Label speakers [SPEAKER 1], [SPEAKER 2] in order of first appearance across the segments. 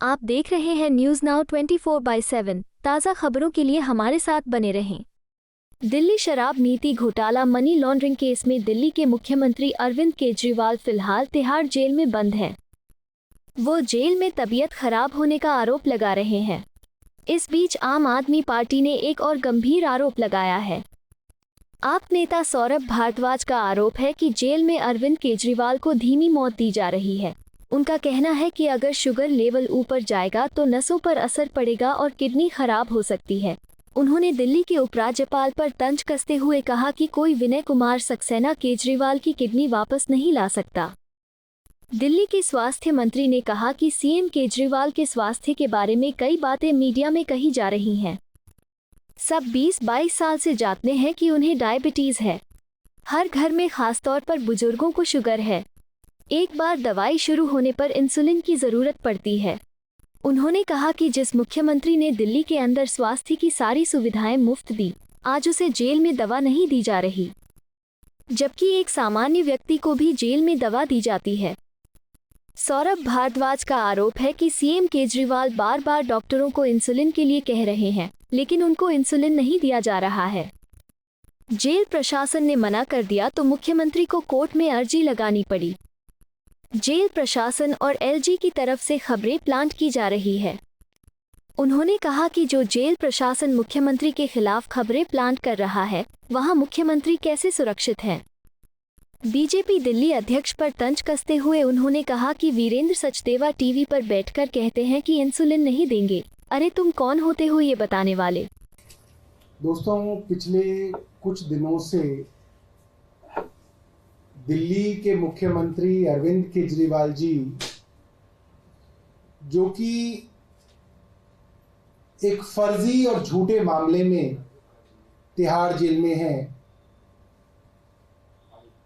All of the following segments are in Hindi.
[SPEAKER 1] आप देख रहे हैं न्यूज़ नाउ 24/7। ताज़ा खबरों के लिए हमारे साथ बने रहें। दिल्ली शराब नीति घोटाला मनी लॉन्ड्रिंग केस में दिल्ली के मुख्यमंत्री अरविंद केजरीवाल फिलहाल तिहाड़ जेल में बंद हैं। वो जेल में तबीयत खराब होने का आरोप लगा रहे हैं। इस बीच आम आदमी पार्टी ने एक और गंभीर आरोप लगाया है। आप नेता सौरभ भारद्वाज का आरोप है कि जेल में अरविंद केजरीवाल को धीमी मौत दी जा रही है। उनका कहना है कि अगर शुगर लेवल ऊपर जाएगा तो नसों पर असर पड़ेगा और किडनी खराब हो सकती है। उन्होंने दिल्ली के उपराज्यपाल पर तंज कसते हुए कहा कि कोई विनय कुमार सक्सेना केजरीवाल की किडनी वापस नहीं ला सकता। दिल्ली के स्वास्थ्य मंत्री ने कहा कि सीएम केजरीवाल के स्वास्थ्य के बारे में कई बातें मीडिया में कही जा रही हैं। सब 20-22 साल से जानते हैं कि उन्हें डायबिटीज़ है। हर घर में खासतौर पर बुजुर्गों को शुगर है। एक बार दवाई शुरू होने पर इंसुलिन की ज़रूरत पड़ती है। उन्होंने कहा कि जिस मुख्यमंत्री ने दिल्ली के अंदर स्वास्थ्य की सारी सुविधाएं मुफ्त दी, आज उसे जेल में दवा नहीं दी जा रही, जबकि एक सामान्य व्यक्ति को भी जेल में दवा दी जाती है। सौरभ भारद्वाज का आरोप है कि सीएम केजरीवाल बार बार डॉक्टरों को इंसुलिन के लिए कह रहे हैं, लेकिन उनको इंसुलिन नहीं दिया जा रहा है। जेल प्रशासन ने मना कर दिया तो मुख्यमंत्री को कोर्ट में अर्जी लगानी पड़ी। जेल प्रशासन और एलजी की तरफ से खबरें प्लांट की जा रही है। उन्होंने कहा कि जो जेल प्रशासन मुख्यमंत्री के खिलाफ खबरें प्लांट कर रहा है, वहां मुख्यमंत्री कैसे सुरक्षित हैं। बीजेपी दिल्ली अध्यक्ष पर तंज कसते हुए उन्होंने कहा कि वीरेंद्र सचदेवा टीवी पर बैठकर कहते हैं कि इंसुलिन नहीं देंगे। अरे तुम कौन होते हो ये बताने वाले।
[SPEAKER 2] दोस्तों, पिछले कुछ दिनों से दिल्ली के मुख्यमंत्री अरविंद केजरीवाल जी, जो कि एक फर्जी और झूठे मामले में तिहाड़ जेल में हैं,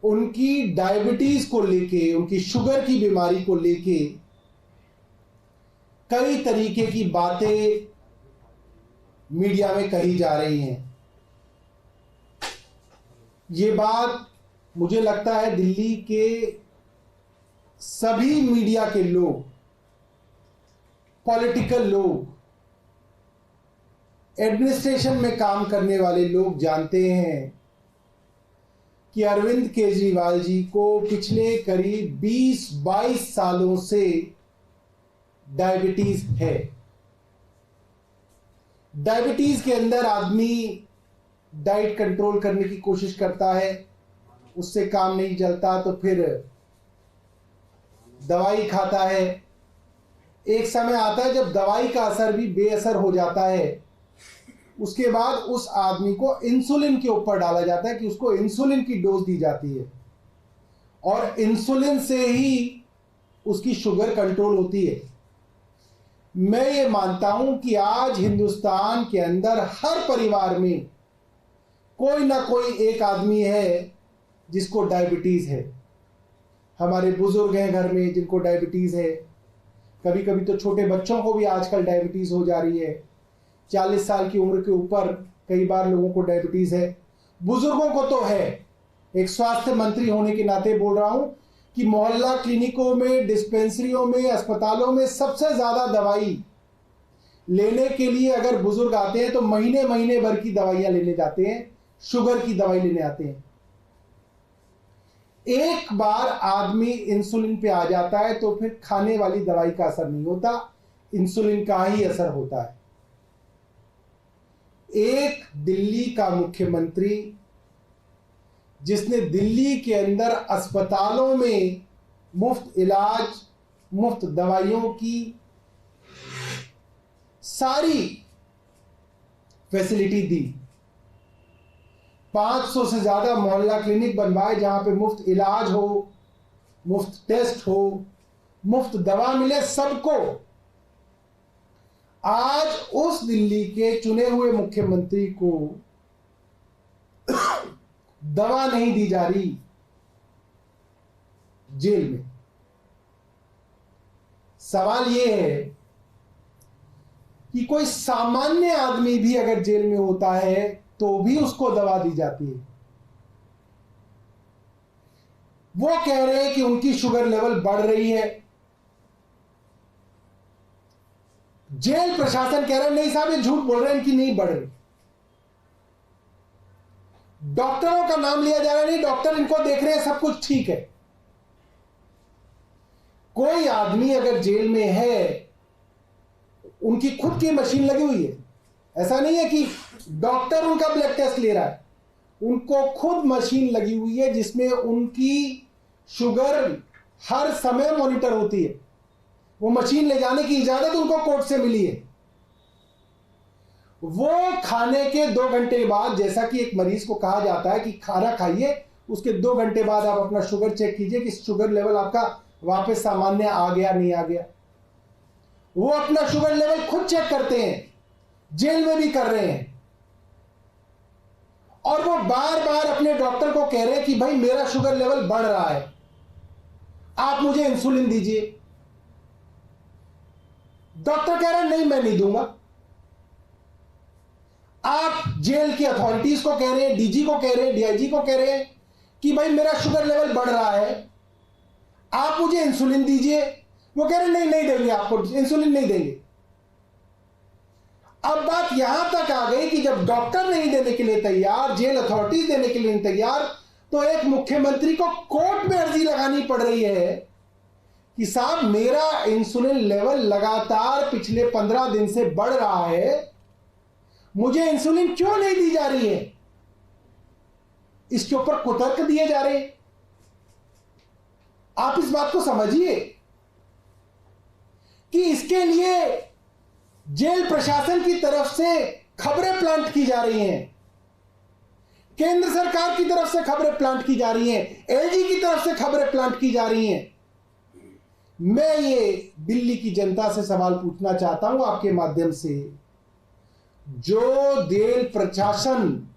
[SPEAKER 2] उनकी डायबिटीज को लेके, उनकी शुगर की बीमारी को लेके कई तरीके की बातें मीडिया में कही जा रही हैं। ये बात मुझे लगता है दिल्ली के सभी मीडिया के लोग, पॉलिटिकल लोग, एडमिनिस्ट्रेशन में काम करने वाले लोग जानते हैं कि अरविंद केजरीवाल जी को पिछले करीब 20-22 सालों से डायबिटीज है। डायबिटीज के अंदर आदमी डाइट कंट्रोल करने की कोशिश करता है, उससे काम नहीं चलता तो फिर दवाई खाता है। एक समय आता है जब दवाई का असर भी बेअसर हो जाता है। उसके बाद उस आदमी को इंसुलिन के ऊपर डाला जाता है कि उसको इंसुलिन की डोज दी जाती है और इंसुलिन से ही उसकी शुगर कंट्रोल होती है। मैं ये मानता हूं कि आज हिंदुस्तान के अंदर हर परिवार में कोई ना कोई एक आदमी है जिसको डायबिटीज है। हमारे बुजुर्ग हैं घर में जिनको डायबिटीज है। कभी कभी तो छोटे बच्चों को भी आजकल डायबिटीज हो जा रही है। 40 साल की उम्र के ऊपर कई बार लोगों को डायबिटीज है। बुजुर्गों को तो है। एक स्वास्थ्य मंत्री होने के नाते बोल रहा हूं कि मोहल्ला क्लिनिकों में, डिस्पेंसरियों में, अस्पतालों में सबसे ज्यादा दवाई लेने के लिए अगर बुजुर्ग आते हैं तो महीने महीने भर की दवाइयां लेने जाते हैं, शुगर की दवाई लेने आते हैं। एक बार आदमी इंसुलिन पे आ जाता है तो फिर खाने वाली दवाई का असर नहीं होता, इंसुलिन का ही असर होता है। एक दिल्ली का मुख्यमंत्री जिसने दिल्ली के अंदर अस्पतालों में मुफ्त इलाज, मुफ्त दवाइयों की सारी फैसिलिटी दी, 500 से ज्यादा मोहल्ला क्लिनिक बनवाए जहां पे मुफ्त इलाज हो, मुफ्त टेस्ट हो, मुफ्त दवा मिले सबको। आज उस दिल्ली के चुने हुए मुख्यमंत्री को दवा नहीं दी जा रही जेल में। सवाल यह है कि कोई सामान्य आदमी भी अगर जेल में होता है तो भी उसको दवा दी जाती है। वो कह रहे हैं कि उनकी शुगर लेवल बढ़ रही है। जेल प्रशासन कह रहा है नहीं साहब ये झूठ बोल रहे हैं, इनकी नहीं बढ़ रही। डॉक्टरों का नाम लिया जा रहा है, नहीं डॉक्टर इनको देख रहे हैं, सब कुछ ठीक है। कोई आदमी अगर जेल में है, उनकी खुद की मशीन लगी हुई है, ऐसा नहीं है कि डॉक्टर उनका ब्लड टेस्ट ले रहा है, उनको खुद मशीन लगी हुई है जिसमें उनकी शुगर हर समय मॉनिटर होती है। वो मशीन ले जाने की इजाजत उनको कोर्ट से मिली है। वो खाने के 2 घंटे बाद, जैसा कि एक मरीज को कहा जाता है कि खाना खाइए, उसके 2 घंटे बाद आप अपना शुगर चेक कीजिए कि शुगर लेवल आपका वापस सामान्य आ गया नहीं आ गया। वो अपना शुगर लेवल खुद चेक करते हैं, जेल में भी कर रहे हैं। और वो बार बार अपने डॉक्टर को कह रहे हैं कि भाई मेरा शुगर लेवल बढ़ रहा है, आप मुझे इंसुलिन दीजिए। डॉक्टर कह रहे हैं नहीं मैं नहीं दूंगा। आप जेल की अथॉरिटीज को कह रहे हैं, डीजी को कह रहे हैं, डीआईजी को कह रहे हैं कि भाई मेरा शुगर लेवल बढ़ रहा है, आप मुझे इंसुलिन दीजिए। वो कह रहे हैं नहीं नहीं देंगे, आपको इंसुलिन नहीं देंगे। अब बात यहां तक आ गई कि जब डॉक्टर नहीं देने के लिए तैयार, जेल अथॉरिटीज देने के लिए नहीं तैयार, तो एक मुख्यमंत्री को कोर्ट में अर्जी लगानी पड़ रही है कि साहब मेरा इंसुलिन लेवल लगातार पिछले 15 दिन से बढ़ रहा है, मुझे इंसुलिन क्यों नहीं दी जा रही है। इसके ऊपर कुतर्क दिए जा रहे हैं। आप इस बात को समझिए कि इसके लिए जेल प्रशासन की तरफ से खबरें प्लांट की जा रही हैं, केंद्र सरकार की तरफ से खबरें प्लांट की जा रही हैं, एलजी की तरफ से खबरें प्लांट की जा रही हैं। मैं ये दिल्ली की जनता से सवाल पूछना चाहता हूं आपके माध्यम से, जो जेल प्रशासन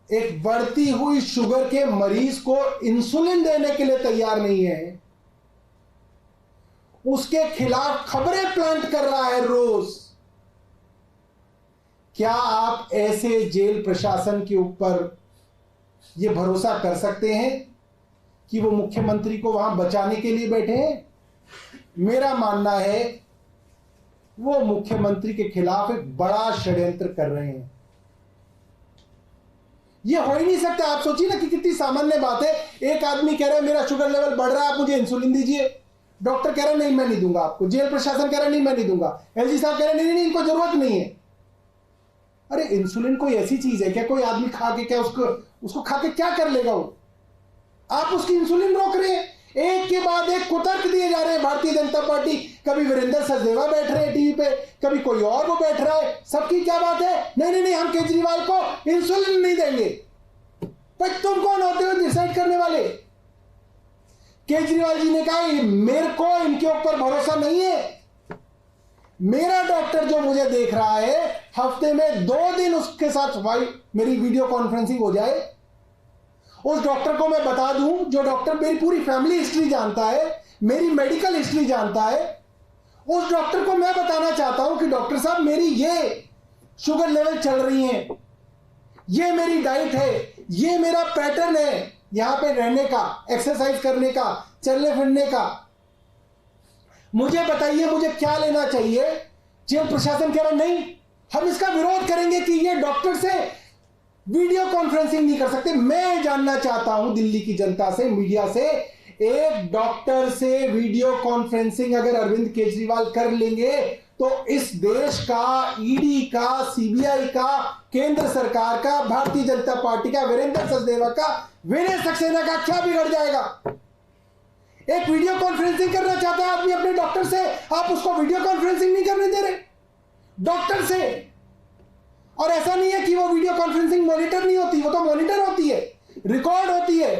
[SPEAKER 2] एक बढ़ती हुई शुगर के मरीज को इंसुलिन देने के लिए तैयार नहीं है, उसके खिलाफ खबरें प्लांट कर रहा है रोज। क्या आप ऐसे जेल प्रशासन के ऊपर यह भरोसा कर सकते हैं कि वो मुख्यमंत्री को वहां बचाने के लिए बैठे हैं? मेरा मानना है वो मुख्यमंत्री के खिलाफ एक बड़ा षड्यंत्र कर रहे हैं। यह हो ही नहीं सकता। आप सोचिए ना कि कितनी सामान्य बात है। एक आदमी कह रहा है मेरा शुगर लेवल बढ़ रहा है, आप मुझे इंसुलिन दीजिए। डॉक्टर कह रहा है नहीं मैं नहीं दूंगा आपको। जेल प्रशासन कह रहा है नहीं मैं नहीं दूंगा। एलजी साहब कह रहे हैं नहीं नहीं इनको जरूरत नहीं है। अरे इंसुलिन कोई ऐसी चीज है क्या? कोई आदमी खा के क्या उसको खा के क्या कर लेगा वो? आप उसकी इंसुलिन रोक रहे हैं। एक के बाद एक कुतर्क दिए जा रहे हैं भारतीय जनता पार्टी। कभी वीरेंद्र सचदेवा बैठ रहे हैं टीवी पे, कभी कोई और वो बैठ रहा है। सबकी क्या बात है? नहीं नहीं नहीं हम केजरीवाल को इंसुलिन नहीं देंगे। पर तुम कौन होते हो डिसाइड करने वाले? केजरीवाल जी ने कहा मेरे को इनके ऊपर भरोसा नहीं है। मेरा डॉक्टर जो मुझे देख रहा है, हफ्ते में 2 दिन उसके साथ मेरी वीडियो कॉन्फ्रेंसिंग हो जाए, उस डॉक्टर को मैं बता दूं, जो डॉक्टर मेरी पूरी फैमिली हिस्ट्री जानता है, मेरी मेडिकल हिस्ट्री जानता है, उस डॉक्टर को मैं बताना चाहता हूं कि डॉक्टर साहब मेरी ये शुगर लेवल चल रही है, ये मेरी डाइट है, ये मेरा पैटर्न है यहां पे रहने का, एक्सरसाइज करने का, चलने फिरने का, मुझे बताइए मुझे क्या लेना चाहिए। जेल प्रशासन कह रहा नहीं हम इसका विरोध करेंगे कि ये डॉक्टर से वीडियो कॉन्फ्रेंसिंग नहीं कर सकते। मैं जानना चाहता हूं दिल्ली की जनता से, मीडिया से, एक डॉक्टर से वीडियो कॉन्फ्रेंसिंग अगर अरविंद केजरीवाल कर लेंगे तो इस देश का, ईडी का, सीबीआई का, केंद्र सरकार का, भारतीय जनता पार्टी का, वीरेंद्र सचदेवा का, विनय सक्सेना का क्या बिगड़ जाएगा? एक वीडियो कॉन्फ्रेंसिंग करना चाहता है आदमी अपने डॉक्टर से, आप उसको वीडियो कॉन्फ्रेंसिंग नहीं करने दे रहे डॉक्टर से। और ऐसा नहीं है कि वो वीडियो कॉन्फ्रेंसिंग मॉनिटर नहीं होती, वो तो मॉनिटर होती है, रिकॉर्ड होती है।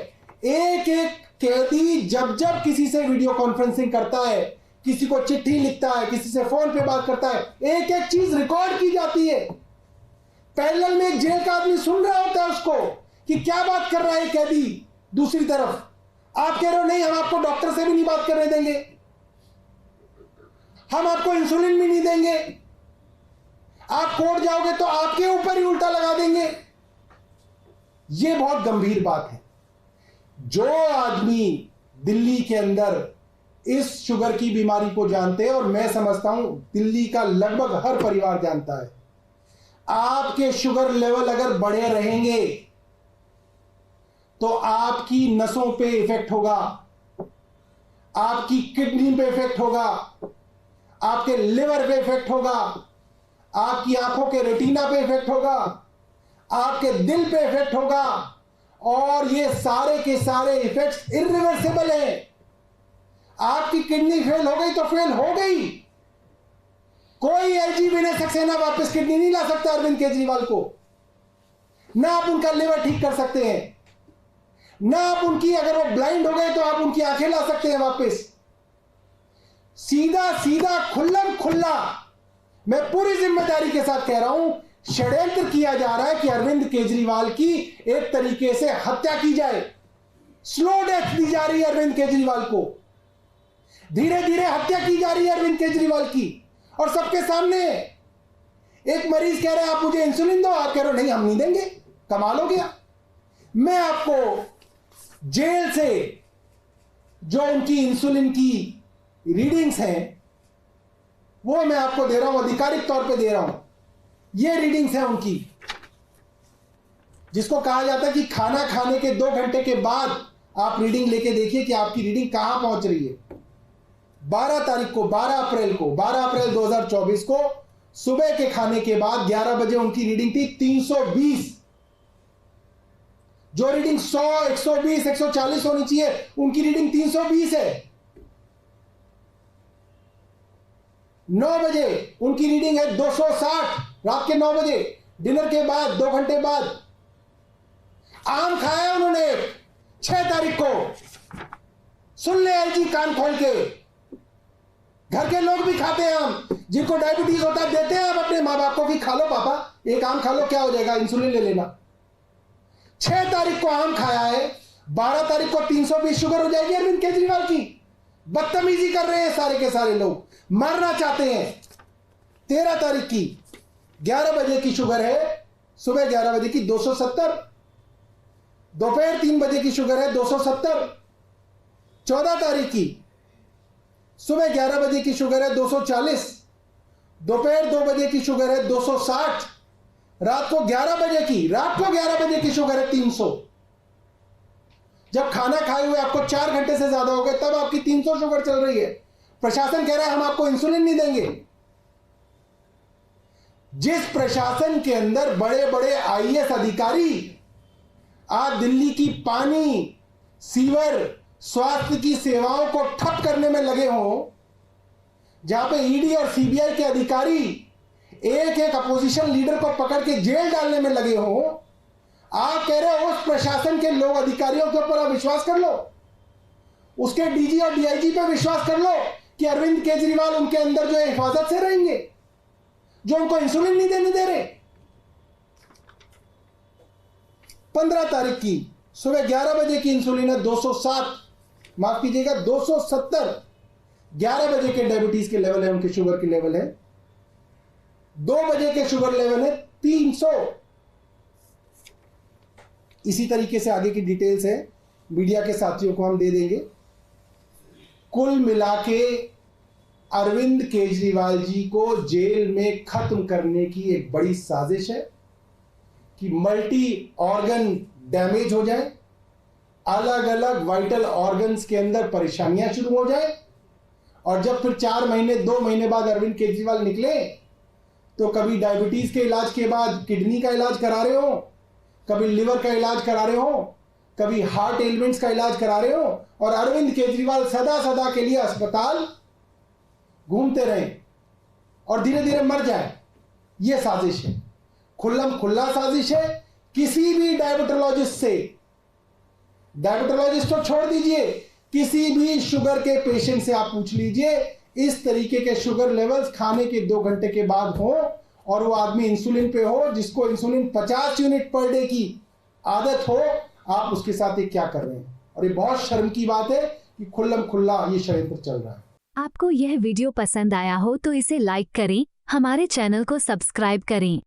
[SPEAKER 2] एक एक कैदी जब जब किसी से वीडियो कॉन्फ्रेंसिंग करता है, किसी को चिट्ठी लिखता है, किसी से फोन पे बात करता है, एक एक चीज रिकॉर्ड की जाती है। पैरेलल में एक जेल का आदमी सुन रहा होता है उसको कि क्या बात कर रहा है कैदी। दूसरी तरफ आप कह रहे हो नहीं हम आपको डॉक्टर से भी नहीं बात करने देंगे, हम आपको इंसुलिन भी नहीं देंगे, आप कोर्ट जाओगे तो आपके ऊपर ही उल्टा लगा देंगे। यह बहुत गंभीर बात है। जो आदमी दिल्ली के अंदर इस शुगर की बीमारी को जानते हैं और मैं समझता हूं दिल्ली का लगभग हर परिवार जानता है। आपके शुगर लेवल अगर बढ़े रहेंगे तो आपकी नसों पे इफेक्ट होगा, आपकी किडनी पे इफेक्ट होगा, आपके लिवर पे इफेक्ट होगा, आपकी आंखों के रेटिना पे इफेक्ट होगा, आपके दिल पे इफेक्ट होगा और ये सारे के सारे इफेक्ट्स इरिवर्सिबल हैं। आपकी किडनी फेल हो गई तो फेल हो गई। कोई एलजी विनय सक्सेना वापस किडनी नहीं ला सकता अरविंद केजरीवाल को। ना आप उनका लिवर ठीक कर सकते हैं, ना आप उनकी, अगर वो ब्लाइंड हो गए तो आप उनकी आंखें ला सकते हैं वापस। सीधा सीधा खुल्लम खुल्ला मैं पूरी जिम्मेदारी के साथ कह रहा हूं, षड्यंत्र किया जा रहा है कि अरविंद केजरीवाल की एक तरीके से हत्या की जाए। स्लो डेथ दी जा रही है अरविंद केजरीवाल को, धीरे धीरे हत्या की जा रही है अरविंद केजरीवाल की और सबके सामने। एक मरीज कह रहा है आप मुझे इंसुलिन दो, आप कह रहे हो नहीं हम नहीं देंगे। कमाल हो गया। मैं आपको जेल से जो उनकी इंसुलिन की रीडिंग्स हैं वो मैं आपको दे रहा हूं, आधिकारिक तौर पे दे रहा हूं। ये रीडिंग्स हैं उनकी, जिसको कहा जाता है कि खाना खाने के 2 घंटे के बाद आप रीडिंग लेके देखिए कि आपकी रीडिंग कहां पहुंच रही है। 12 तारीख को, 12 अप्रैल 2024 को सुबह के खाने के बाद 11 बजे उनकी रीडिंग थी 320। जो रीडिंग 100, 120, 140 होनी चाहिए, उनकी रीडिंग 320 है। 9 बजे उनकी रीडिंग है 260, रात के 9 बजे, डिनर के बाद 2 घंटे बाद। आम खाया उन्होंने 6 तारीख को। सुन ले एलजी कान खोल के, घर के लोग भी खाते हैं आम, जिनको डायबिटीज होता है देते हैं आप अपने मां बाप को कि खा लो पापा, एक आम खा लो, क्या हो जाएगा, इंसुलिन ले लेना। 6 तारीख को आम खाया है, 12 तारीख को 320 शुगर हो जाएगी अरविंद केजरीवाल की। बदतमीजी कर रहे हैं सारे के सारे लोग, मरना चाहते हैं। 13 तारीख की 11 बजे की शुगर है, सुबह 11 बजे की 270, दोपहर 3 बजे की शुगर है 270। 14 तारीख की सुबह 11 बजे की शुगर है 240, दोपहर 2 बजे की शुगर है 260, रात को 11 बजे की शुगर है 300। जब खाना खाए हुए आपको 4 घंटे से ज्यादा हो गए तब आपकी 300 शुगर चल रही है। प्रशासन कह रहा है हम आपको इंसुलिन नहीं देंगे। जिस प्रशासन के अंदर बड़े बड़े आईएएस अधिकारी आज दिल्ली की पानी, सीवर, स्वास्थ्य की सेवाओं को ठप करने में लगे हों, जहां पे ईडी और सीबीआई के अधिकारी एक एक अपोजिशन लीडर को पकड़ के जेल डालने में लगे हों, आप कह रहे हो उस प्रशासन के लोग, अधिकारियों के ऊपर आप विश्वास कर लो, उसके डीजी और डीआईजी पे विश्वास कर लो कि अरविंद केजरीवाल उनके अंदर जो है हिफाजत से रहेंगे, जो उनको इंसुलिन नहीं देने दे रहे। 15 तारीख की सुबह 11 बजे की इंसुलिन है 207, माफ कीजिएगा 270। 11 बजे के डायबिटीज के लेवल है, उनके शुगर के लेवल है। 2 बजे के शुगर लेवल है 300। इसी तरीके से आगे की डिटेल्स है, मीडिया के साथियों को हम दे देंगे। कुल मिला के अरविंद केजरीवाल जी को जेल में खत्म करने की एक बड़ी साजिश है कि मल्टी ऑर्गन डैमेज हो जाए, अलग अलग वाइटल ऑर्गन्स के अंदर परेशानियां शुरू हो जाए, और जब फिर 4 महीने 2 महीने बाद अरविंद केजरीवाल निकले तो कभी डायबिटीज के इलाज के बाद किडनी का इलाज करा रहे हो, कभी लिवर का इलाज करा रहे हो, कभी हार्ट एलिमेंट्स का इलाज करा रहे हो, और अरविंद केजरीवाल सदा सदा के लिए अस्पताल घूमते रहे और धीरे धीरे मर जाए। यह साजिश है, खुल्लम खुल्ला साजिश है। किसी भी डायबिटोलॉजिस्ट से, डायबिटोलॉजिस्ट तो छोड़ दीजिए, किसी भी शुगर के पेशेंट से आप पूछ लीजिए, इस तरीके के शुगर लेवल्स खाने के 2 घंटे के बाद हो और वो आदमी इंसुलिन पे हो, जिसको इंसुलिन 50 यूनिट पर डे की आदत हो, आप उसके साथ ये क्या कर रहे हैं। और ये बहुत शर्म की बात है कि खुल्लम खुल्ला ये षड्यंत्र चल रहा है।
[SPEAKER 1] आपको यह वीडियो पसंद आया हो तो इसे लाइक करें, हमारे चैनल को सब्सक्राइब करें।